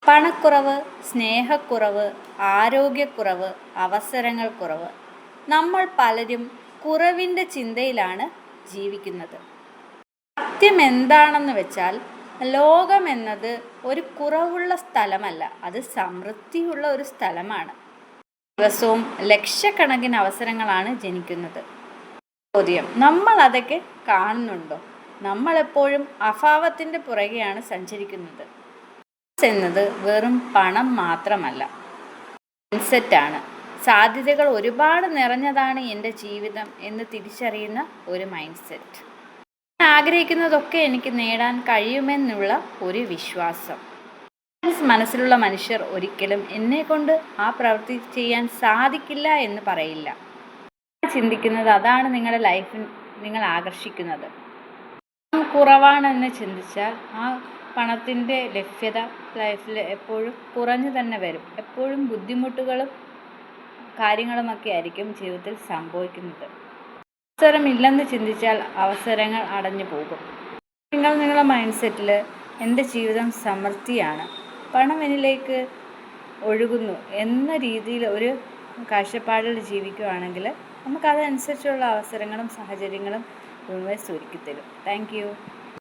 പണക്കുറവ്, സ്നേഹക്കുറവ്, ആരോഗ്യക്കുറവ്, അവസരങ്ങൾ കുറവ്. നമ്മൾ പലരും കുറവിൻ്റെ ചിന്തയിലാണ് ജീവിക്കുന്നത്. സത്യം എന്താണെന്ന് വെച്ചാൽ ലോകമെന്നത് ഒരു കുറവുള്ള സ്ഥലമല്ല, അത് സമൃദ്ധിയുള്ള ഒരു സ്ഥലമാണ്. ദിവസവും ലക്ഷക്കണക്കിന് അവസരങ്ങളാണ് ജനിക്കുന്നത്. ചോദ്യം, നമ്മൾ അതൊക്കെ കാണുന്നുണ്ടോ? നമ്മളെപ്പോഴും അഭാവത്തിൻ്റെ പുറകെയാണ് സഞ്ചരിക്കുന്നത്. എന്നത് വെറും പണം മാത്രമല്ല, മൈൻഡ്സെറ്റാണ്. സാധ്യതകൾ ഒരുപാട് നിറഞ്ഞതാണ് എൻ്റെ ജീവിതം എന്ന് തിരിച്ചറിയുന്ന ഒരു മൈൻഡ് സെറ്റ്. ഞാൻ ആഗ്രഹിക്കുന്നതൊക്കെ എനിക്ക് നേടാൻ കഴിയുമെന്നുള്ള ഒരു വിശ്വാസം. മനസ്സിലുള്ള മനുഷ്യർ ഒരിക്കലും എന്നെക്കൊണ്ട് ആ പ്രവൃത്തി ചെയ്യാൻ സാധിക്കില്ല എന്ന് പറയില്ല. ചിന്തിക്കുന്നത് അതാണ് നിങ്ങളുടെ ലൈഫിൽ നിങ്ങൾ ആകർഷിക്കുന്നത്. കുറവാണെന്ന് ചിന്തിച്ചാൽ ആ പണത്തിൻ്റെ ലഭ്യത ലൈഫിൽ എപ്പോഴും കുറഞ്ഞു തന്നെ വരും. എപ്പോഴും ബുദ്ധിമുട്ടുകളും കാര്യങ്ങളുമൊക്കെ ആയിരിക്കും ജീവിതത്തിൽ സംഭവിക്കുന്നത്. അവസരമില്ലെന്ന് ചിന്തിച്ചാൽ അവസരങ്ങൾ അടഞ്ഞു പോകും. നിങ്ങളുടെ മൈൻഡ് സെറ്റിൽ എൻ്റെ ജീവിതം സമൃദ്ധിയാണ്, പണം എന്നിലേക്ക് ഒഴുകുന്നു എന്ന രീതിയിൽ ഒരു കാഴ്ചപ്പാടിൽ ജീവിക്കുകയാണെങ്കിൽ നമുക്കതനുസരിച്ചുള്ള അവസരങ്ങളും സാഹചര്യങ്ങളും യൂണിവേഴ്സ് ഒരുക്കിത്തരും. Thank you.